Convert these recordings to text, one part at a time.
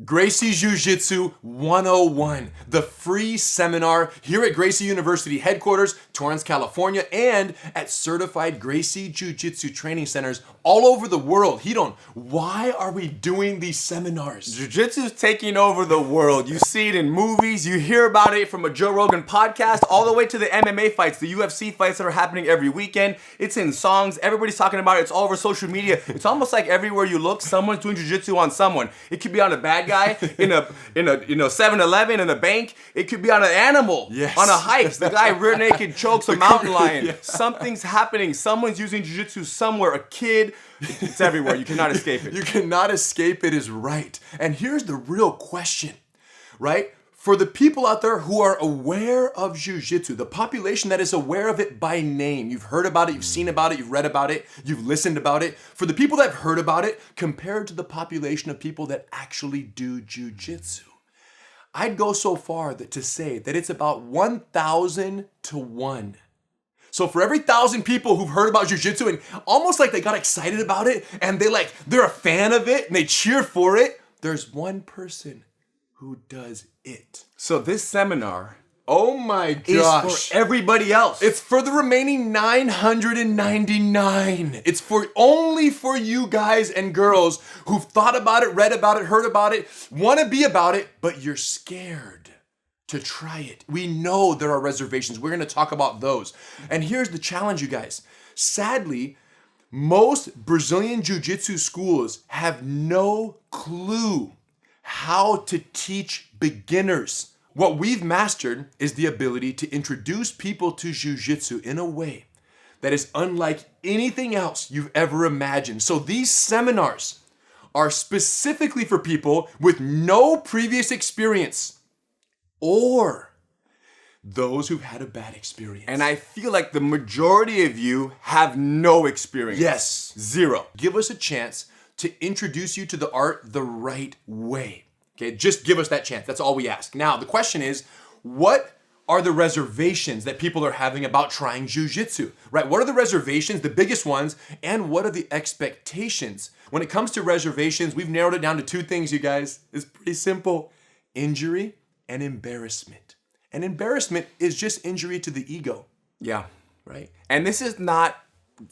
Gracie Jiu-Jitsu 101, the free seminar here at Gracie University Headquarters, Torrance, California, and at certified Gracie Jiu-Jitsu training centers all over the world. Hidon, why are we doing these seminars? Jiu-Jitsu is taking over the world. You see it in movies, you hear about it from a Joe Rogan podcast, all the way to the MMA fights, the UFC fights that are happening every weekend. It's in songs, everybody's talking about it, it's all over social media. It's almost like everywhere you look, someone's doing jiu-jitsu on someone. It could be on a bad guy in a 7-Eleven, in a bank. It could be on an animal, Yes. on a hike. The guy rear naked chokes a mountain lion. Yeah. Something's happening. Someone's using jiu-jitsu somewhere. A kid. It's everywhere. You cannot escape it. You cannot escape it is right. And here's the real question, right? For the people out there who are aware of jiu-jitsu, the population that is aware of it by name, you've heard about it, you've seen about it, you've read about it, you've listened about it. For the people that have heard about it, compared to the population of people that actually do jiu-jitsu, I'd go so far to say that it's about 1,000 to 1. So for every 1,000 people who've heard about jiu-jitsu and almost like they got excited about it and they're a fan of it and they cheer for it, there's one person who does it. So this seminar Oh my gosh. is for everybody else. It's for the remaining 999. It's only for you guys and girls who've thought about it, read about it, heard about it, want to be about it, but you're scared to try it. We know there are reservations. We're going to talk about those. And here's the challenge, you guys. Sadly, most Brazilian Jiu-Jitsu schools have no clue how to teach beginners. What we've mastered is the ability to introduce people to Jiu-Jitsu in a way that is unlike anything else you've ever imagined. So these seminars are specifically for people with no previous experience or those who've had a bad experience. And I feel like the majority of you have no experience. Yes. Zero. Give us a chance to introduce you to the art the right way. Okay, just give us that chance. That's all we ask. Now, the question is, what are the reservations that people are having about trying jiu-jitsu, right? What are the reservations, the biggest ones, and what are the expectations? When it comes to reservations, we've narrowed it down to two things, you guys. It's pretty simple. Injury and embarrassment. And embarrassment is just injury to the ego. Yeah. Right? And this is not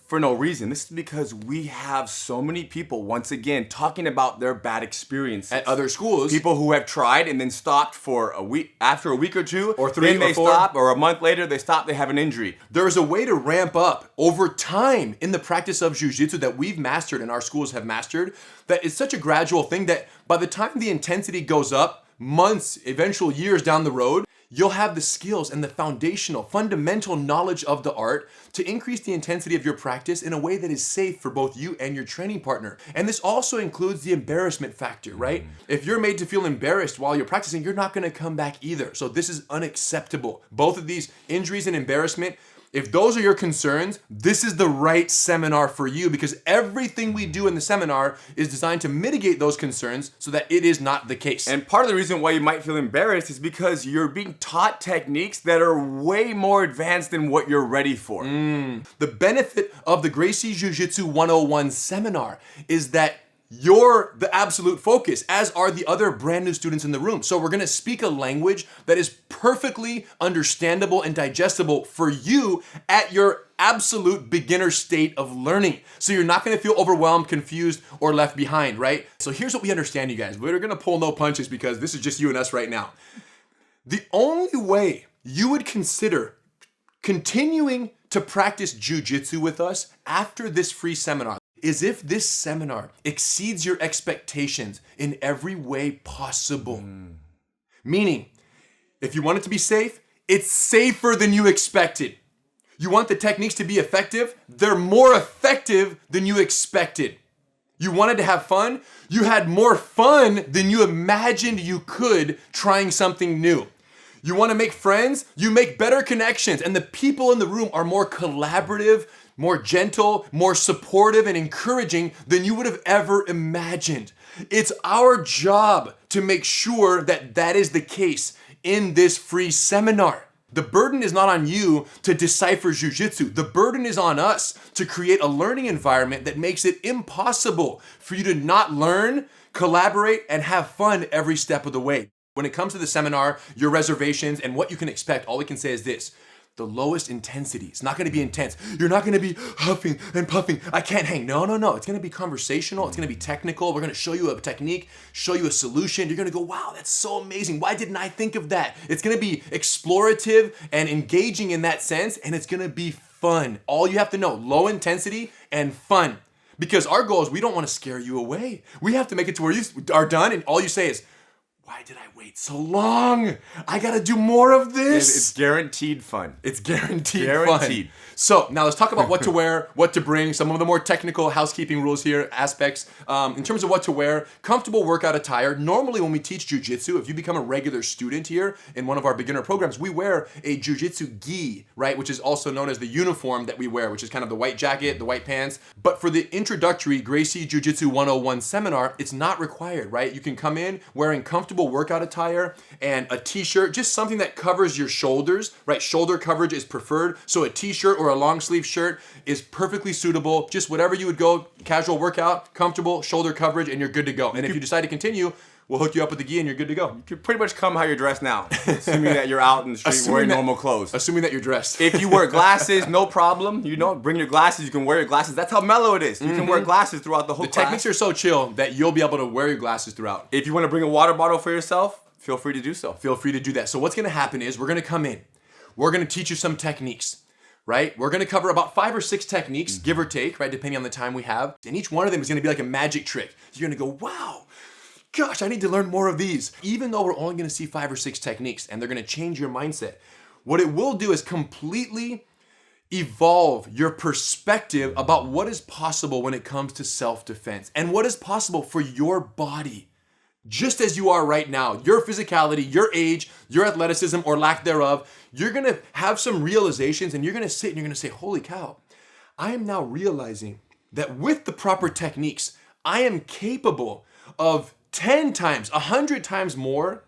for no reason. This is because we have so many people, once again, talking about their bad experiences. At other schools. People who have tried and then stopped for a week, after a week or two. Or three then they or four. stop, or a month later they stop, they have an injury. There is a way to ramp up over time in the practice of jiu-jitsu that we've mastered and our schools have mastered, that it's such a gradual thing that by the time the intensity goes up, months, eventual years down the road, you'll have the skills and the fundamental knowledge of the art to increase the intensity of your practice in a way that is safe for both you and your training partner. And this also includes the embarrassment factor, right? If you're made to feel embarrassed while you're practicing, you're not gonna come back either. So this is unacceptable. Both of these, injuries and embarrassment, if those are your concerns, this is the right seminar for you because everything we do in the seminar is designed to mitigate those concerns so that it is not the case. And part of the reason why you might feel embarrassed is because you're being taught techniques that are way more advanced than what you're ready for. The benefit of the Gracie Jiu-Jitsu 101 seminar is that you're the absolute focus, as are the other brand new students in the room. So we're gonna speak a language that is perfectly understandable and digestible for you at your absolute beginner state of learning. So you're not gonna feel overwhelmed, confused, or left behind, right? So here's what we understand, you guys. We're gonna pull no punches because this is just you and us right now. The only way you would consider continuing to practice jiu-jitsu with us after this free seminar is if this seminar exceeds your expectations in every way possible. Meaning, if you want it to be safe, it's safer than you expected. You want the techniques to be effective, they're more effective than you expected. You wanted to have fun, you had more fun than you imagined you could trying something new. You want to make friends, you make better connections, and the people in the room are more collaborative, more gentle, more supportive and encouraging than you would have ever imagined. It's our job to make sure that that is the case in this free seminar. The burden is not on you to decipher jiu-jitsu. The burden is on us to create a learning environment that makes it impossible for you to not learn, collaborate, and have fun every step of the way. When it comes to the seminar, your reservations, and what you can expect, all we can say is this: the lowest intensity. It's not gonna be intense. You're not gonna be huffing and puffing. I can't hang. No. It's gonna be conversational. It's gonna be technical. We're gonna show you a technique, show you a solution. You're gonna go, wow, that's so amazing. Why didn't I think of that? It's gonna be explorative and engaging in that sense, and it's gonna be fun. All you have to know, low intensity and fun. Because our goal is we don't wanna scare you away. We have to make it to where you are done and all you say is, why did I wait so long? I gotta do more of this. It's guaranteed fun. It's guaranteed fun. So now let's talk about what to wear, what to bring, some of the more technical housekeeping rules here, aspects. In terms of what to wear, comfortable workout attire. Normally when we teach jiu-jitsu, if you become a regular student here in one of our beginner programs, we wear a jiu-jitsu gi, right? Which is also known as the uniform that we wear, which is kind of the white jacket, the white pants. But for the introductory Gracie Jiu-Jitsu 101 seminar, it's not required, right? You can come in wearing comfortable workout attire and a t-shirt, just something that covers your shoulders, right? Shoulder coverage is preferred. So a t-shirt or a long sleeve shirt is perfectly suitable. Just whatever you would go, casual workout, comfortable, shoulder coverage, and you're good to go. And if you decide to continue, we'll hook you up with the gi and you're good to go. You can pretty much come how you're dressed now, assuming that you're out in the street wearing normal clothes. Assuming that you're dressed. If you wear glasses, no problem. You know, bring your glasses. You can wear your glasses. That's how mellow it is. You can wear glasses throughout the whole class. The techniques are so chill that you'll be able to wear your glasses throughout. If you want to bring a water bottle for yourself, feel free to do so. Feel free to do that. So what's gonna happen is we're gonna come in. We're gonna teach you some techniques, right? We're gonna cover about 5 or 6 techniques, give or take, right? Depending on the time we have. And each one of them is gonna be like a magic trick. You're gonna go, wow, gosh, I need to learn more of these. Even though we're only gonna see 5 or 6 techniques and they're gonna change your mindset, what it will do is completely evolve your perspective about what is possible when it comes to self-defense and what is possible for your body. Just as you are right now, your physicality, your age, your athleticism or lack thereof, you're gonna have some realizations and you're gonna sit and you're gonna say, holy cow, I am now realizing that with the proper techniques, I am capable of 10 times, 100 times more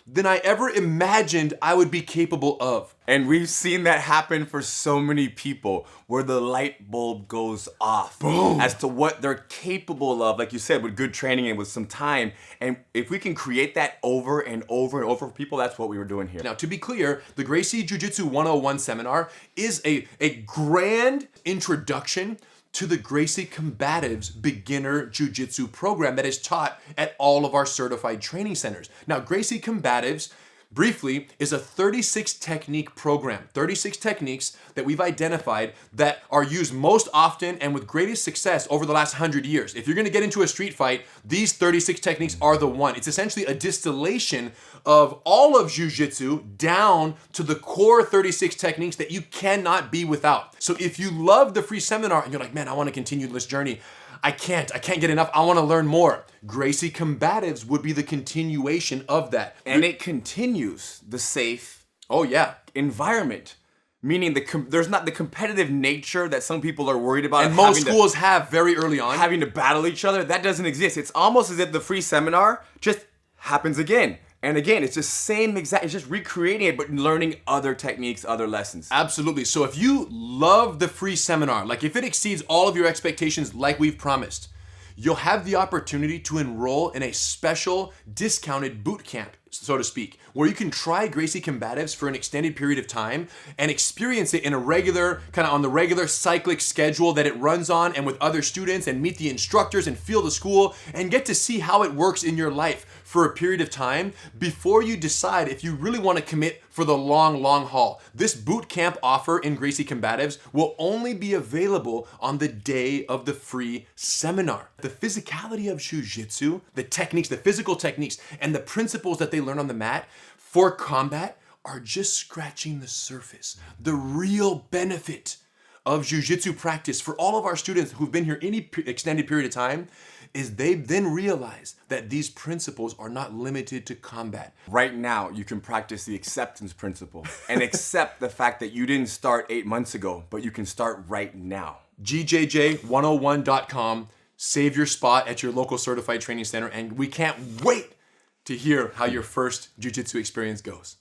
than I ever imagined I would be capable of. And we've seen that happen for so many people where the light bulb goes off. Boom. As to what they're capable of, like you said, with good training and with some time. And if we can create that over and over and over for people, that's what we were doing here. Now, to be clear, the Gracie Jiu-Jitsu 101 seminar is a grand introduction to the Gracie Combatives beginner jiu-jitsu program that is taught at all of our certified training centers. Now, Gracie Combatives, briefly, is a 36 technique program, 36 techniques that we've identified that are used most often and with greatest success over the last 100 years. If you're gonna get into a street fight, these 36 techniques are the one. It's essentially a distillation of all of jiu-jitsu down to the core 36 techniques that you cannot be without. So if you love the free seminar and you're like, man, I wanna continue this journey, I can't get enough, I wanna learn more. Gracie Combatives would be the continuation of that. And it continues the safe environment. Meaning there's not the competitive nature that some people are worried about. And most schools have very early on. Having to battle each other, that doesn't exist. It's almost as if the free seminar just happens again. And again, it's just it's just recreating it, but learning other techniques, other lessons. Absolutely. So if you love the free seminar, like if it exceeds all of your expectations like we've promised, you'll have the opportunity to enroll in a special discounted boot camp, so to speak, where you can try Gracie Combatives for an extended period of time and experience it in a regular, kind of on the regular cyclic schedule that it runs on and with other students and meet the instructors and feel the school and get to see how it works in your life for a period of time before you decide if you really want to commit for the long haul. This boot camp offer in Gracie Combatives will only be available on the day of the free seminar. The physicality of jiu-jitsu, the techniques, the physical techniques, and the principles that they learn on the mat for combat are just scratching the surface. The real benefit of jiu-jitsu practice for all of our students who've been here any extended period of time is they then realize that these principles are not limited to combat. Right now, you can practice the acceptance principle and accept the fact that you didn't start 8 months ago, but you can start right now. GJJ101.com. Save your spot at your local certified training center, and we can't wait to hear how your first jiu-jitsu experience goes.